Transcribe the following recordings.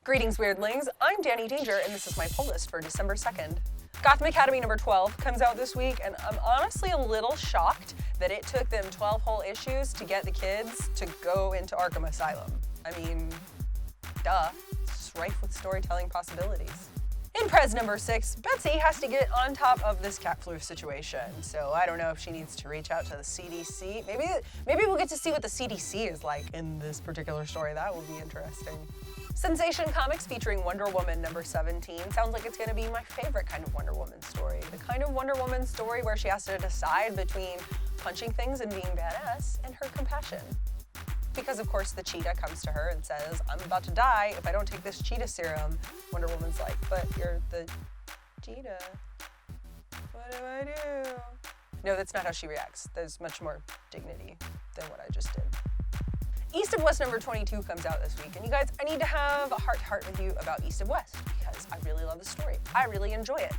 Greetings, weirdlings. I'm Derp-Danger, and this is my pull list for December 2nd. Gotham Academy number 12 comes out this week, and I'm honestly a little shocked that it took them 12 whole issues to get the kids to go into Arkham Asylum. I mean, duh. It's rife with storytelling possibilities. In Prez number 6, Betsy has to get on top of this cat flu situation, so I don't know if she needs to reach out to the CDC. Maybe we'll get to see what the CDC is like in this particular story. That will be interesting. Sensation Comics featuring Wonder Woman number 17 sounds like it's going to be my favorite kind of Wonder Woman story. The kind of Wonder Woman story where she has to decide between punching things and being badass and her compassion. Because of course the cheetah comes to her and says, I'm about to die if I don't take this cheetah serum. Wonder Woman's like, but you're the cheetah. What do I do? No, that's not how she reacts. There's much more dignity than what I just did. East of West number 22 comes out this week, and you guys, I need to have a heart-to-heart with you about East of West because I really love the story. I really enjoy it.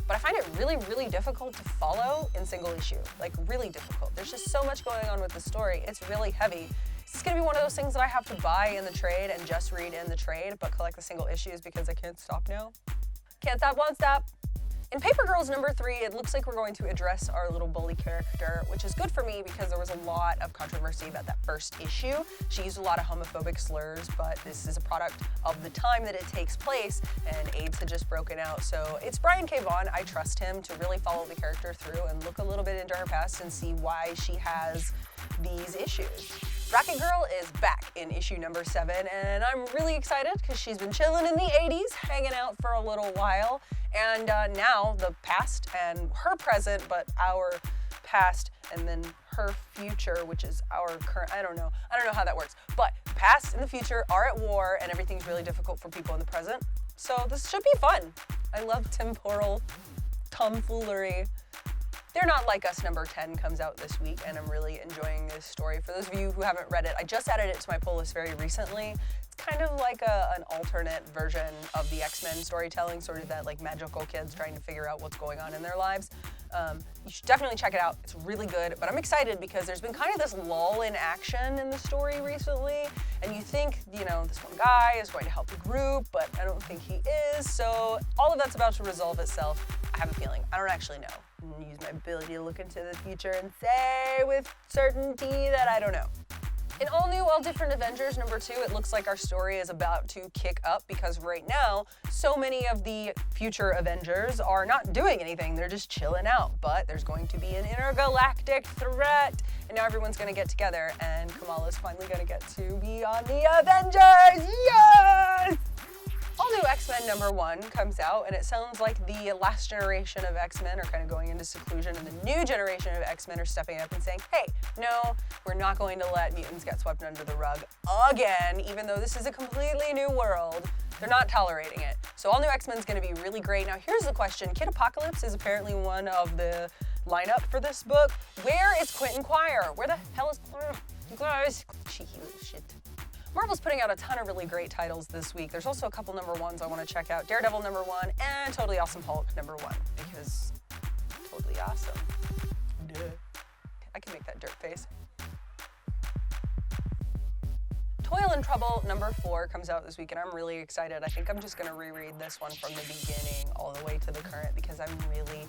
But I find it really, really difficult to follow in single issue. Like, really difficult. There's just so much going on with the story. It's really heavy. This is gonna be one of those things that I have to buy in the trade and just read in the trade, but collect the single issues because I can't stop now. Can't stop, won't stop. In Paper Girls number 3, it looks like we're going to address our little bully character, which is good for me because there was a lot of controversy about that first issue. She used a lot of homophobic slurs, but this is a product of the time that it takes place, and AIDS had just broken out. So it's Brian K. Vaughan. I trust him to really follow the character through and look a little bit into her past and see why she has these issues. Rocket Girl is back in issue number 7, and I'm really excited because she's been chilling in the 80s, hanging out for a little while, and now the past and her present, but our past and then her future, which is our current, I don't know how that works, but past and the future are at war and everything's really difficult for people in the present, so this should be fun. I love temporal tomfoolery. They're Not Like Us number 10 comes out this week, and I'm really enjoying this story. For those of you who haven't read it, I just added it to my pull list very recently. It's kind of like an alternate version of the X-Men storytelling, sort of that like magical kids trying to figure out what's going on in their lives. You should definitely check it out. It's really good, but I'm excited because there's been kind of this lull in action in the story recently, and you think, you know, this one guy is going to help the group, but I don't think he is, so all of that's about to resolve itself. I have a feeling. I don't actually know. I'm gonna use my ability to look into the future and say with certainty that I don't know. In all new, all different Avengers number 2, it looks like our story is about to kick up because right now, so many of the future Avengers are not doing anything. They're just chilling out, but there's going to be an intergalactic threat, and now everyone's gonna get together, and Kamala's finally gonna get to be on the Avengers, yes! All new X-Men number 1 comes out, and it sounds like the last generation of X-Men are kind of going into seclusion, and the new generation of X-Men are stepping up and saying, hey, no, we're not going to let mutants get swept under the rug again, even though this is a completely new world. They're not tolerating it. So all new X-Men's gonna be really great. Now here's the question. Kid Apocalypse is apparently one of the lineup for this book. Where is Quentin Quire? Where the hell is you guys? Cheeky little shit. Marvel's putting out a ton of really great titles this week. There's also a couple number 1s I want to check out. Daredevil number 1 and Totally Awesome Hulk number 1 because totally awesome. Duh. I can make that dirt face. Toil and Trouble number 4 comes out this week, and I'm really excited. I think I'm just going to reread this one from the beginning all the way to the current because I'm really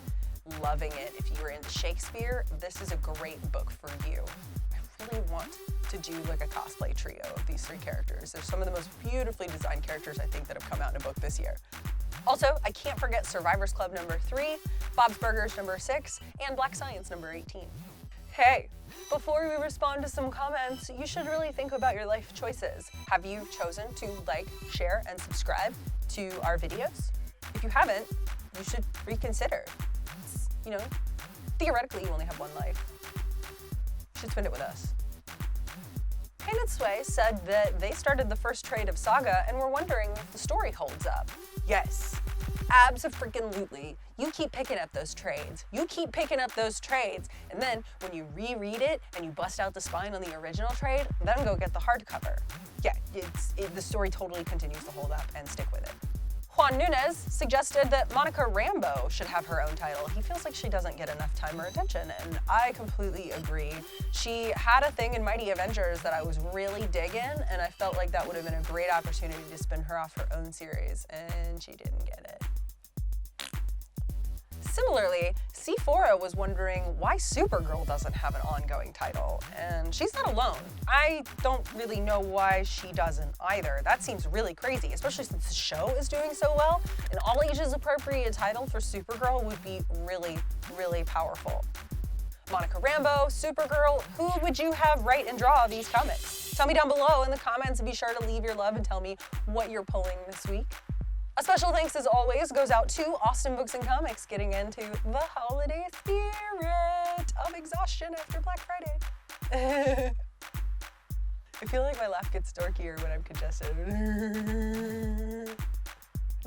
loving it. If you were into Shakespeare, this is a great book for you. I really want to do like a cosplay trio of these 3 characters. They're some of the most beautifully designed characters I think that have come out in a book this year. Also, I can't forget Survivors Club number 3, Bob's Burgers number 6, and Black Science number 18. Hey, before we respond to some comments, you should really think about your life choices. Have you chosen to like, share, and subscribe to our videos? If you haven't, you should reconsider. You know, theoretically you only have one life. You should spend it with us. Painted Sway said that they started the first trade of Saga and were wondering if the story holds up. Yes, abso-freaking-lutely. You keep picking up those trades. You keep picking up those trades, and then when you reread it and you bust out the spine on the original trade, then go get the hardcover. Yeah, the story totally continues to hold up, and stick with it. Juan Nunes suggested that Monica Rambeau should have her own title. He feels like she doesn't get enough time or attention, and I completely agree. She had a thing in Mighty Avengers that I was really digging, and I felt like that would have been a great opportunity to spin her off her own series, and she didn't get it. Similarly, Sephora was wondering why Supergirl doesn't have an ongoing title, and she's not alone. I don't really know why she doesn't either. That seems really crazy, especially since the show is doing so well. An all ages appropriate title for Supergirl would be really, really powerful. Monica Rambeau, Supergirl, who would you have write and draw these comics? Tell me down below in the comments, and be sure to leave your love and tell me what you're pulling this week. A special thanks, as always, goes out to Austin Books and Comics, getting into the holiday spirit of exhaustion after Black Friday. I feel like my laugh gets dorkier when I'm congested.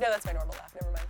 No, that's my normal laugh, never mind.